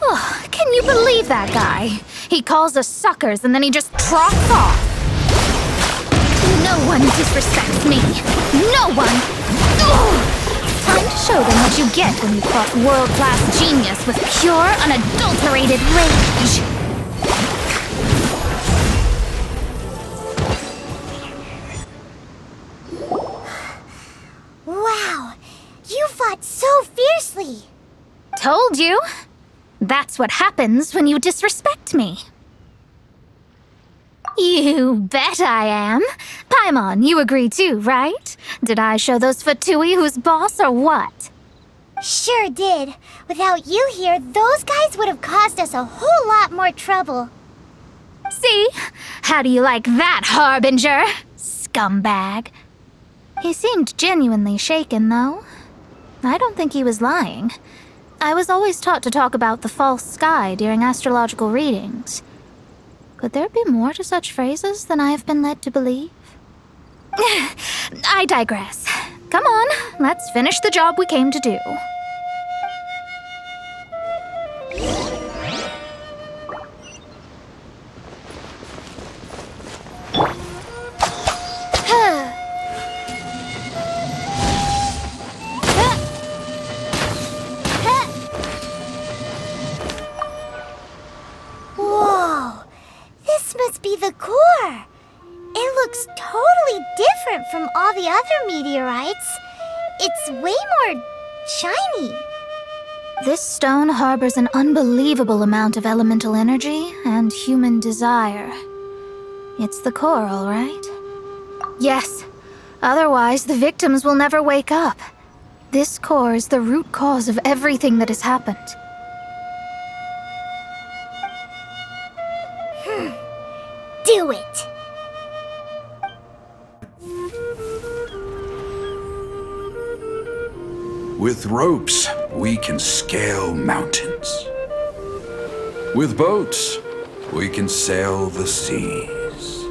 Oh, can you believe that guy? He calls us suckers and then he just trots off. No one disrespects me. No one! Ugh! Time to show them what you get when you cross world-class genius with pure, unadulterated rage. Wow! You fought so fiercely! Told you. That's what happens when you disrespect me. You bet I am. Paimon, you agree too, right? Did I show those Fatui who's boss or what? Sure did. Without you here, those guys would have caused us a whole lot more trouble. See? How do you like that, Harbinger? Scumbag. He seemed genuinely shaken, though. I don't think he was lying. I was always taught to talk about the false sky during astrological readings. Could there be more to such phrases than I have been led to believe? I digress. Come on, let's finish the job we came to do. Be the core. It looks totally different from all the other meteorites. It's way more shiny. This stone harbors an unbelievable amount of elemental energy and human desire. It's the core, all right? Yes. Otherwise, the victims will never wake up. This core is the root cause of everything that has happened. Do it! With ropes, we can scale mountains. With boats, we can sail the seas.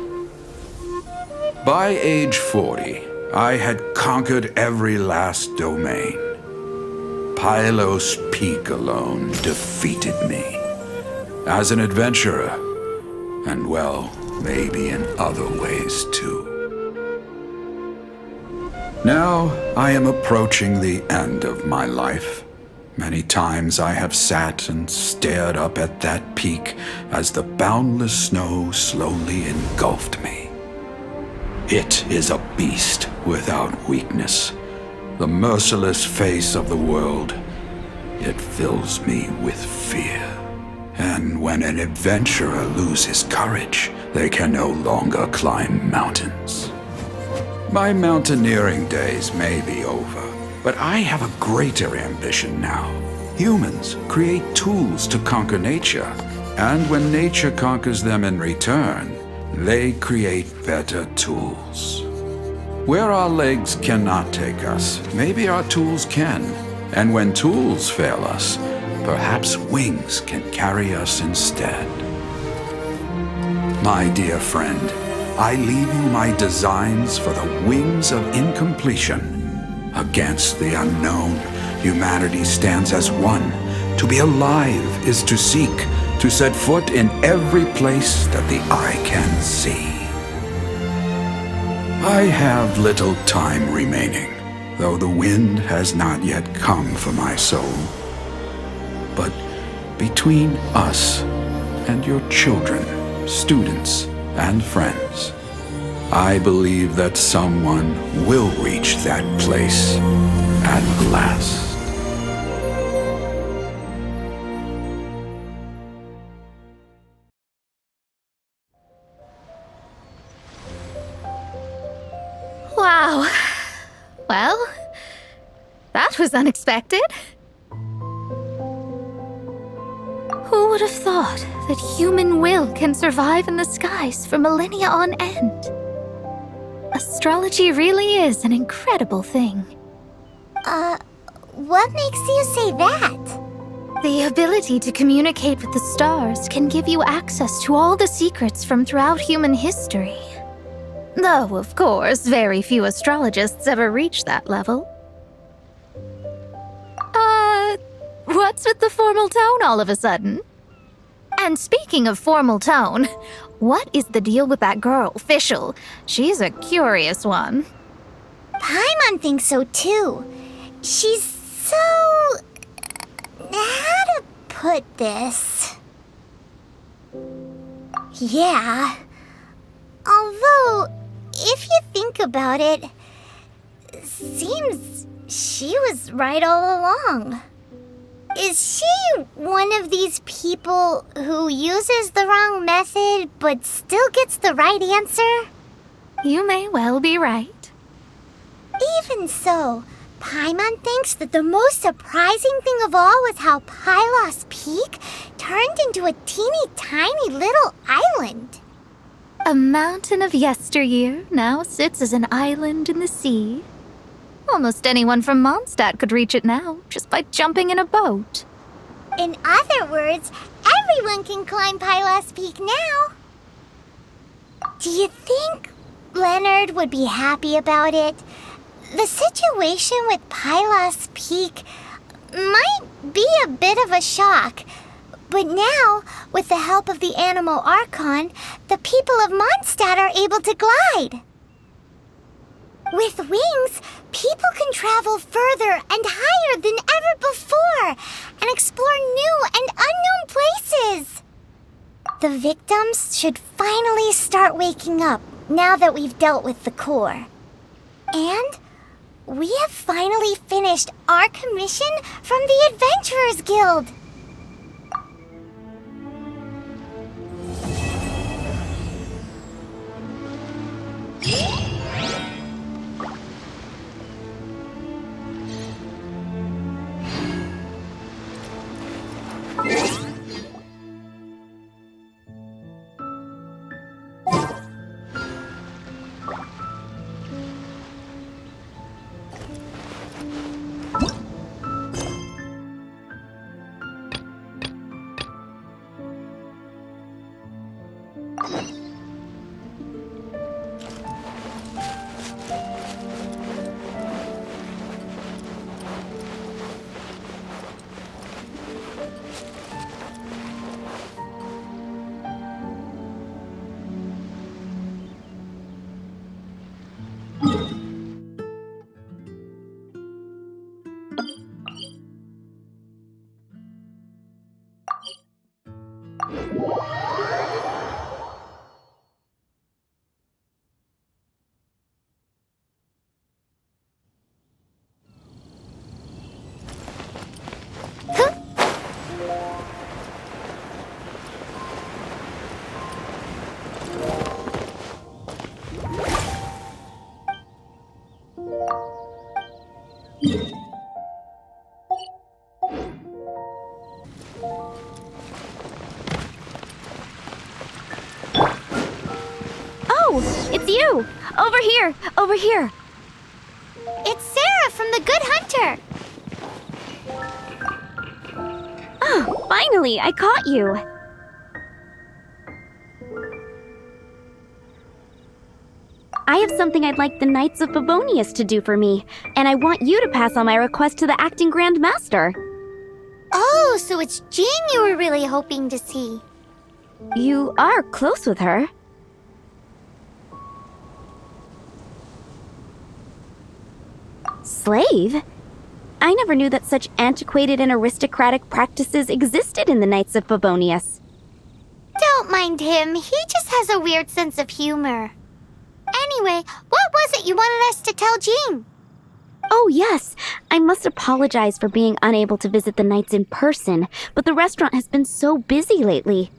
By age 40, I had conquered every last domain. Pylos Peak alone defeated me. As an adventurer, and well, maybe in other ways too. Now I am approaching the end of my life. Many times I have sat and stared up at that peak as the boundless snow slowly engulfed me. It is a beast without weakness, the merciless face of the world. It fills me with fear. And when an adventurer loses courage, they can no longer climb mountains. My mountaineering days may be over, but I have a greater ambition now. Humans create tools to conquer nature, and when nature conquers them in return, they create better tools. Where our legs cannot take us, maybe our tools can. And when tools fail us, perhaps wings can carry us instead. My dear friend, I leave you my designs for the wings of incompletion. Against the unknown, humanity stands as one. To be alive is to seek, to set foot in every place that the eye can see. I have little time remaining, though the wind has not yet come for my soul. But between us and your children, students, and friends, I believe that someone will reach that place at last. Wow. Well, that was unexpected. Who would have thought that human will can survive in the skies for millennia on end? Astrology really is an incredible thing. What makes you say that? The ability to communicate with the stars can give you access to all the secrets from throughout human history. Though, of course, very few astrologists ever reach that level. What's with the formal tone all of a sudden? And speaking of formal tone, what is the deal with that girl, Fischl? She's a curious one. Paimon thinks so too. She's so... how to put this? Yeah. Although, if you think about it, seems she was right all along. Is she one of these people who uses the wrong method but still gets the right answer? You may well be right. Even so, Paimon thinks that the most surprising thing of all was how Pylos Peak turned into a teeny tiny little island. A mountain of yesteryear now sits as an island in the sea. Almost anyone from Mondstadt could reach it now, just by jumping in a boat. In other words, everyone can climb Pylos Peak now. Do you think Leonard would be happy about it? The situation with Pylos Peak might be a bit of a shock. But now, with the help of the Animal Archon, the people of Mondstadt are able to glide. With wings, people can travel further and higher than ever before and explore new and unknown places. The victims should finally start waking up now that we've dealt with the core. And we have finally finished our commission from the Adventurers Guild. Oh, it's you! Over here! Over here! It's Sarah from the Good Hunter. Oh, finally, I caught you! I have something I'd like the Knights of Favonius to do for me, and I want you to pass on my request to the Acting Grand Master. Oh, so it's Jean you were really hoping to see. You are close with her. Slave? I never knew that such antiquated and aristocratic practices existed in the Knights of Favonius. Don't mind him, he just has a weird sense of humor. Anyway, what was it you wanted us to tell Jean? Oh yes, I must apologize for being unable to visit the Knights in person, but the restaurant has been so busy lately.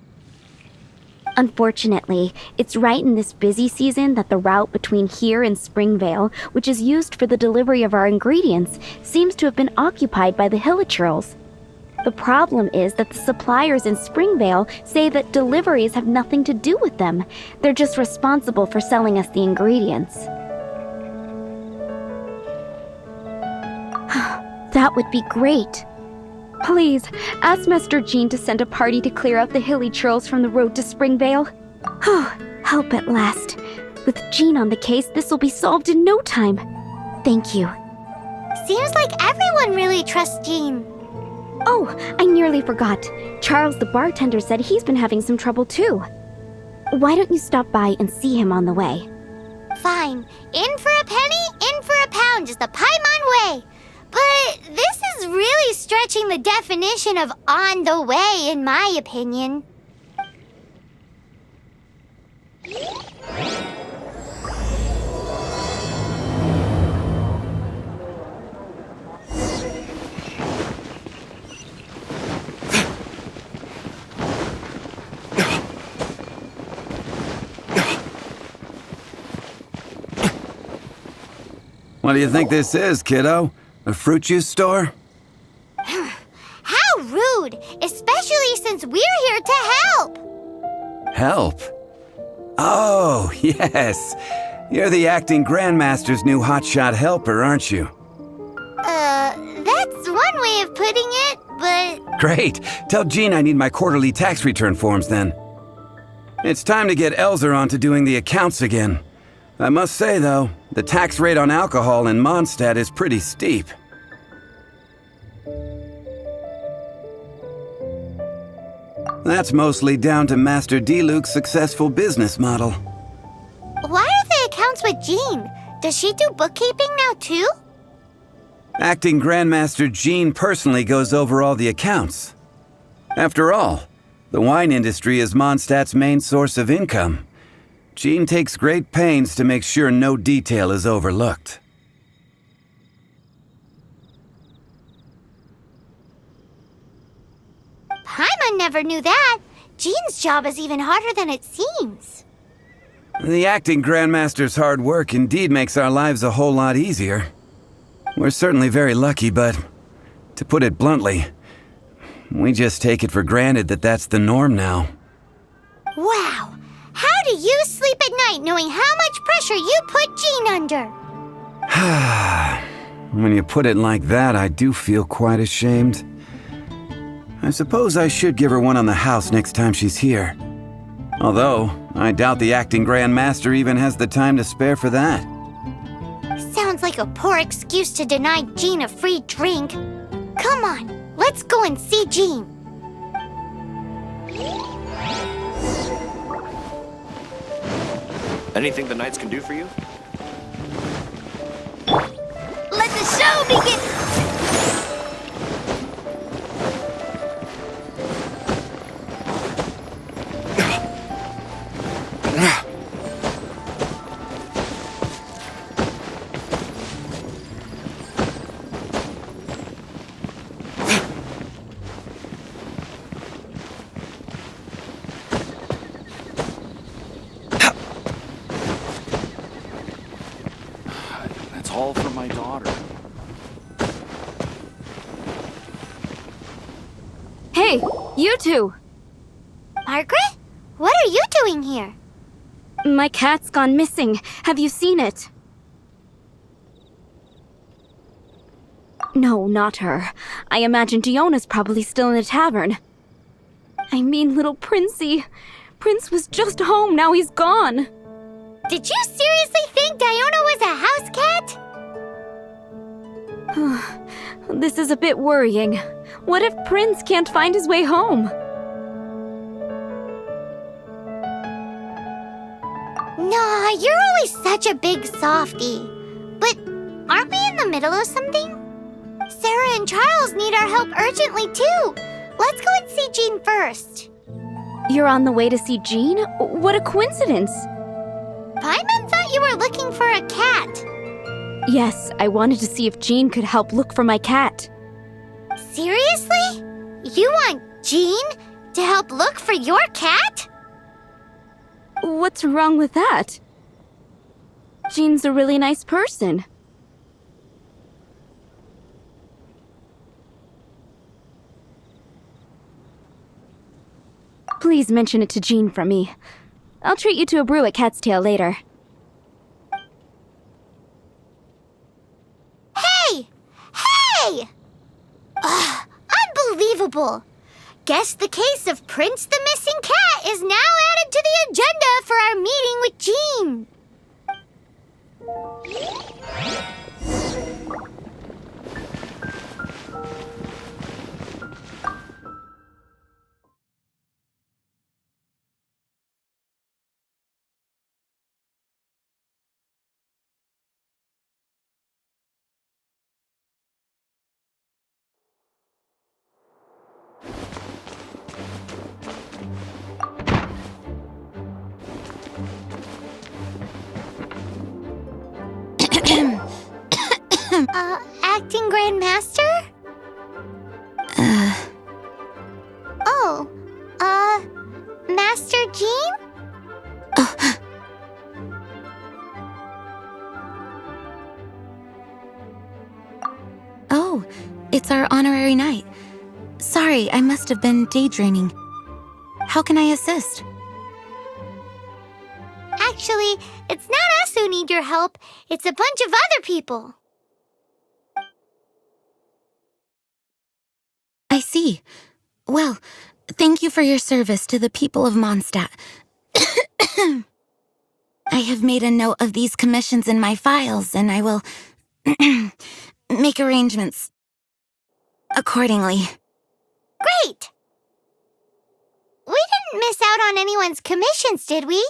Unfortunately, it's right in this busy season that the route between here and Springvale, which is used for the delivery of our ingredients, seems to have been occupied by the Hilichurls. The problem is that the suppliers in Springvale say that deliveries have nothing to do with them. They're just responsible for selling us the ingredients. That would be great. Please, ask Master Jean to send a party to clear out the Hilichurls from the road to Springvale. Help at last. With Jean on the case, this will be solved in no time. Thank you. Seems like everyone really trusts Jean. Oh, I nearly forgot. Charles the bartender said he's been having some trouble too. Why don't you stop by and see him on the way? Fine. In for a penny, in for a pound, just a Paimon way. But this is really stretching the definition of on the way, in my opinion. What do you think this is, kiddo? A fruit juice store? How rude, especially since we're here to help. Help? Oh, yes. You're the acting grandmaster's new hotshot helper, aren't you? That's one way of putting it, but... Great. Tell Jean I need my quarterly tax return forms then. It's time to get Elzer on to doing the accounts again. I must say, though, the tax rate on alcohol in Mondstadt is pretty steep. That's mostly down to Master D-Luke's successful business model. Why are the accounts with Jean? Does she do bookkeeping now too? Acting Grandmaster Jean personally goes over all the accounts. After all, the wine industry is Mondstadt's main source of income. Jean takes great pains to make sure no detail is overlooked. Paimon never knew that. Jean's job is even harder than it seems. The acting Grandmaster's hard work indeed makes our lives a whole lot easier. We're certainly very lucky, but to put it bluntly, we just take it for granted that that's the norm now. Wow. How do you sleep at night knowing how much pressure you put Jean under? When you put it like that, I do feel quite ashamed. I suppose I should give her one on the house next time she's here. Although, I doubt the acting Grandmaster even has the time to spare for that. Sounds like a poor excuse to deny Jean a free drink. Come on, let's go and see Jean. Anything the Knights can do for you? Let the show begin! All for my daughter. Hey, you two! Margaret? What are you doing here? My cat's gone missing. Have you seen it? No, not her. I imagine Diona's probably still in the tavern. I mean, little Princey. Prince was just home, now he's gone. Did you seriously think Diona was a house cat? This is a bit worrying. What if Prince can't find his way home? Nah, you're always such a big softie. But aren't we in the middle of something? Sarah and Charles need our help urgently too. Let's go and see Jean first. You're on the way to see Jean? What a coincidence! Paimon thought you were looking for a cat. Yes, I wanted to see if Jean could help look for my cat. Seriously? You want Jean to help look for your cat? What's wrong with that? Jean's a really nice person. Please mention it to Jean from me. I'll treat you to a brew at Cat's Tail later. Hey! Hey! Ugh, unbelievable! Guess the case of Prince the Missing Cat is now added to the agenda for our meeting with Jean. Acting Grand Master? Oh, Master Jean? Oh, it's our honorary knight. Sorry, I must have been daydreaming. How can I assist? Actually, it's not us who need your help. It's a bunch of other people. I see. Well, thank you for your service to the people of Mondstadt. I have made a note of these commissions in my files, and I will make arrangements accordingly. Great! We didn't miss out on anyone's commissions, did we?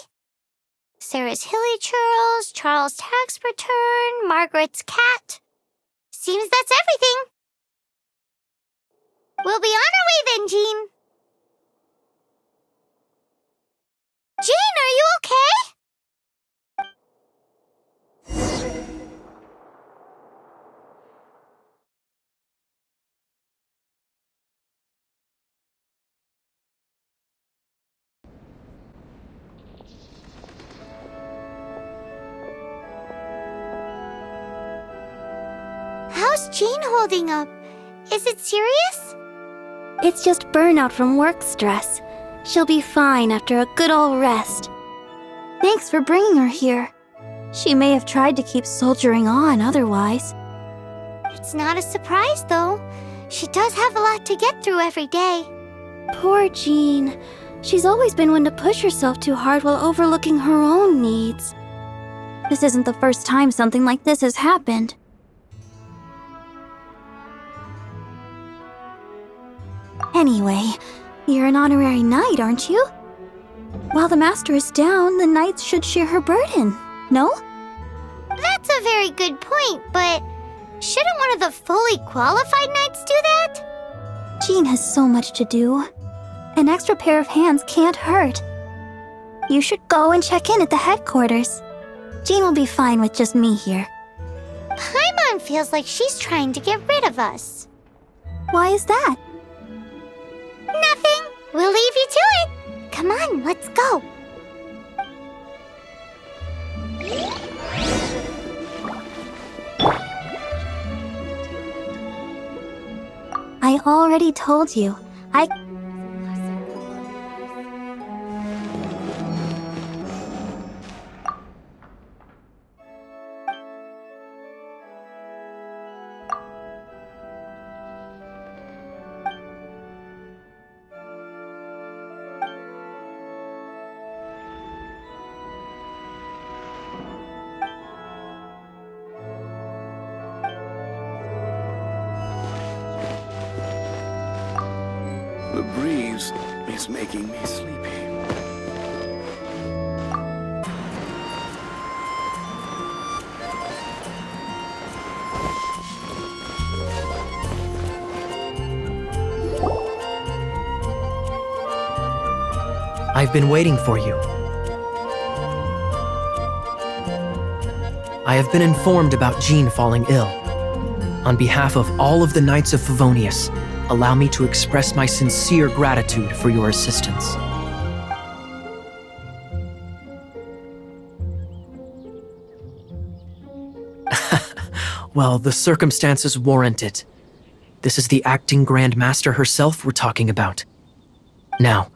Sarah's Hilly Churls, Charles' tax return, Margaret's cat. Seems that's everything. We'll be on our way then, Jean. Jean, are you okay? How's Jean holding up? Is it serious? It's just burnout from work stress. She'll be fine after a good old rest. Thanks for bringing her here. She may have tried to keep soldiering on otherwise. It's not a surprise, though. She does have a lot to get through every day. Poor Jean. She's always been one to push herself too hard while overlooking her own needs. This isn't the first time something like this has happened. Anyway, you're an honorary knight, aren't you? While the master is down, the knights should share her burden, no? That's a very good point, but shouldn't one of the fully qualified knights do that? Jean has so much to do. An extra pair of hands can't hurt. You should go and check in at the headquarters. Jean will be fine with just me here. Paimon feels like she's trying to get rid of us. Why is that? Nothing. We'll leave you to it. Come on, let's go. I already told you. The breeze is making me sleepy. I've been waiting for you. I have been informed about Jean falling ill. On behalf of all of the Knights of Favonius, allow me to express my sincere gratitude for your assistance. Well, the circumstances warrant it. This is the acting Grand Master herself we're talking about. Now,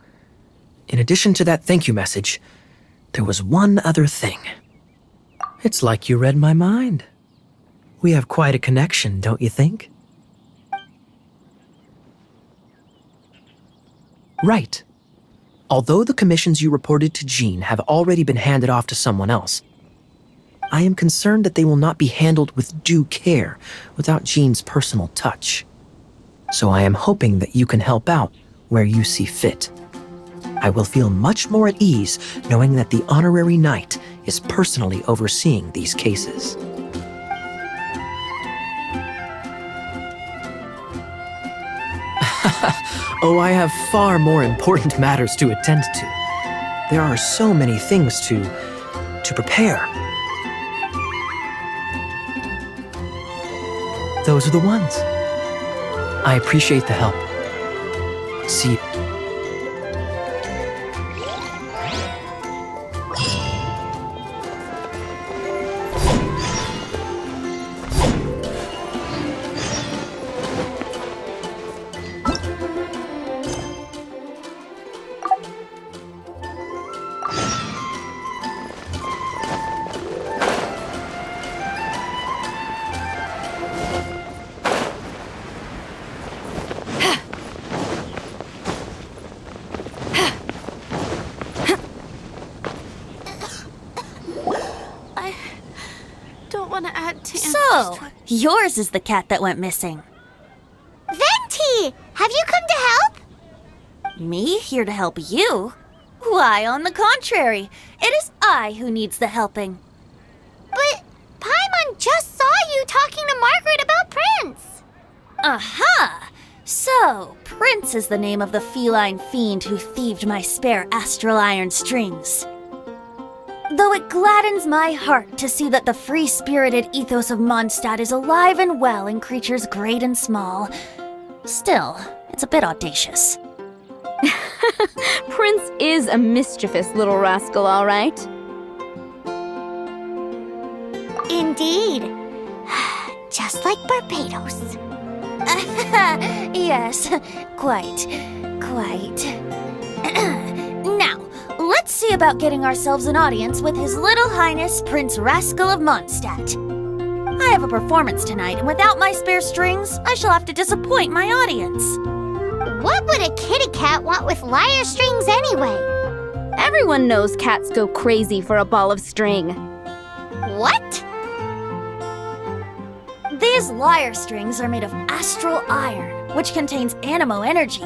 in addition to that thank you message, there was one other thing. It's like you read my mind. We have quite a connection, don't you think? Right. Although the commissions you reported to Jean have already been handed off to someone else, I am concerned that they will not be handled with due care without Jean's personal touch. So I am hoping that you can help out where you see fit. I will feel much more at ease knowing that the honorary knight is personally overseeing these cases. Oh, I have far more important matters to attend to. There are so many things to Those are the ones. I appreciate the help. See you. So, yours is the cat that went missing. Venti! Have you come to help? Me here to help you? Why, on the contrary, it is I who needs the helping. But Paimon just saw you talking to Margaret about Prince. Aha! So, Prince is the name of the feline fiend who thieved my spare astral iron strings. Though it gladdens my heart to see that the free-spirited ethos of Mondstadt is alive and well in creatures great and small, still, it's a bit audacious. Prince is a mischievous little rascal, all right. Indeed. Just like Barbados. Yes, quite. Now, let's see about getting ourselves an audience with His Little Highness Prince Rascal of Mondstadt. I have a performance tonight, and without my spare strings, I shall have to disappoint my audience. What would a kitty cat want with lyre strings anyway? Everyone knows cats go crazy for a ball of string. What? These lyre strings are made of astral iron, which contains animo energy.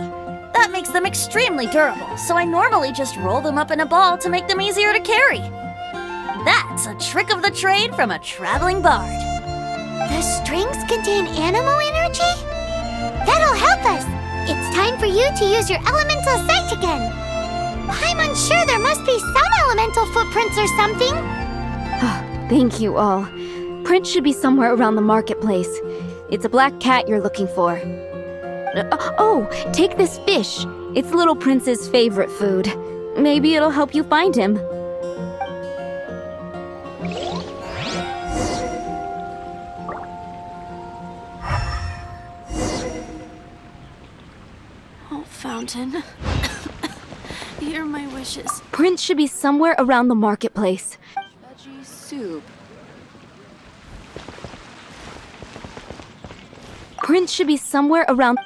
That makes them extremely durable, so I normally just roll them up in a ball to make them easier to carry. That's a trick of the trade from a traveling bard. The strings contain animo energy? That'll help us. It's time for you to use your elemental sight again. I'm sure there must be some elemental footprints or something. Thank you all. Prince should be somewhere around the marketplace. It's a black cat you're looking for. Oh, take this fish. It's Little Prince's favorite food. Maybe it'll help you find him. Oh, Fountain. Hear my wishes. Prince should be somewhere around the marketplace. Veggie soup. Prince should be somewhere around...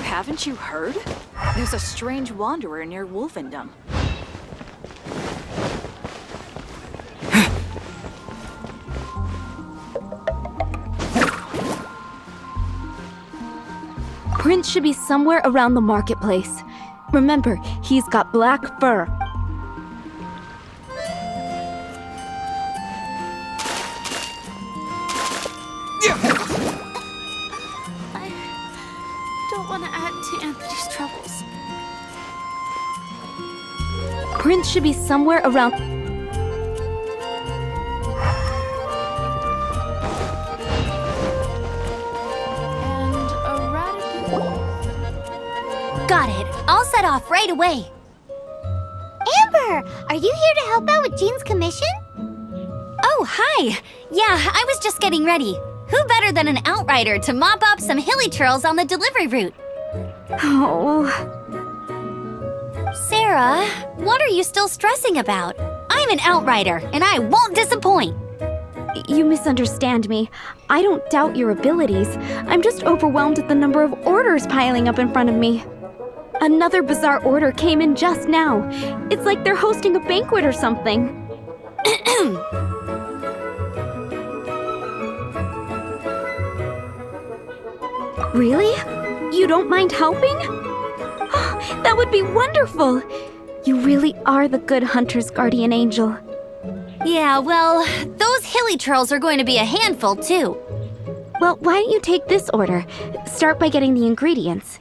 Haven't you heard? There's a strange wanderer near Wolfendom. Prince should be somewhere around the marketplace. Remember, he's got black fur. I don't want to add to Anthony's troubles. Prince should be somewhere around... And a rabbit. Got it. I'll set off right away. Amber, are you here to help out with Jean's commission? Oh, hi. Yeah, I was just getting ready. Who better than an outrider to mop up some hilly trails on the delivery route? Oh... Sarah, what are you still stressing about? I'm an outrider, and I won't disappoint. You misunderstand me. I don't doubt your abilities. I'm just overwhelmed at the number of orders piling up in front of me. Another bizarre order came in just now. It's like they're hosting a banquet or something. Really? You don't mind helping? That would be wonderful! You really are the good hunter's guardian angel. Yeah, well, those hilly trails are going to be a handful, too. Well, why don't you take this order? Start by getting the ingredients.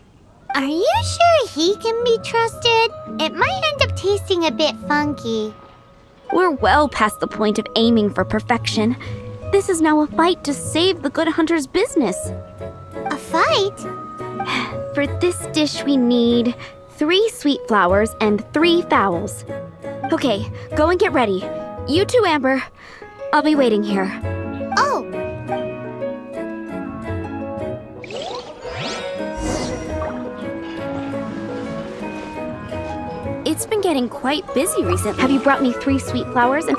Are you sure he can be trusted? It might end up tasting a bit funky. We're well past the point of aiming for perfection. This is now a fight to save the Good Hunter's business. A fight? For this dish, we need 3 sweet flowers and 3 fowls. Okay, go and get ready. You too, Amber. I'll be waiting here. Oh, It's been getting quite busy recently. Have you brought me 3 sweet flowers and...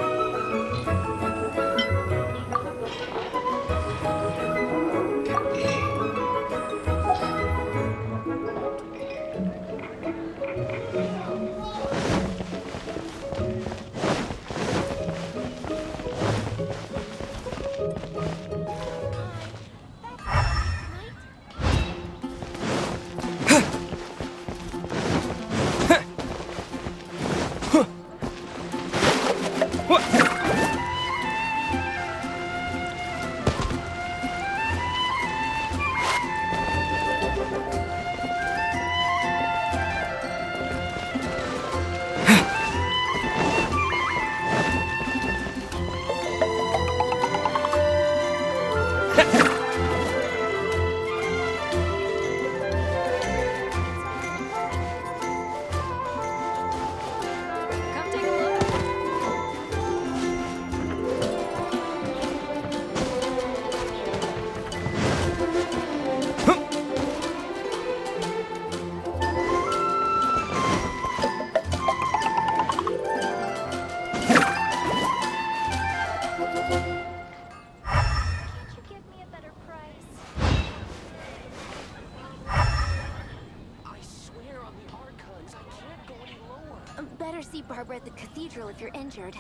Better see Barbara at the cathedral if you're injured.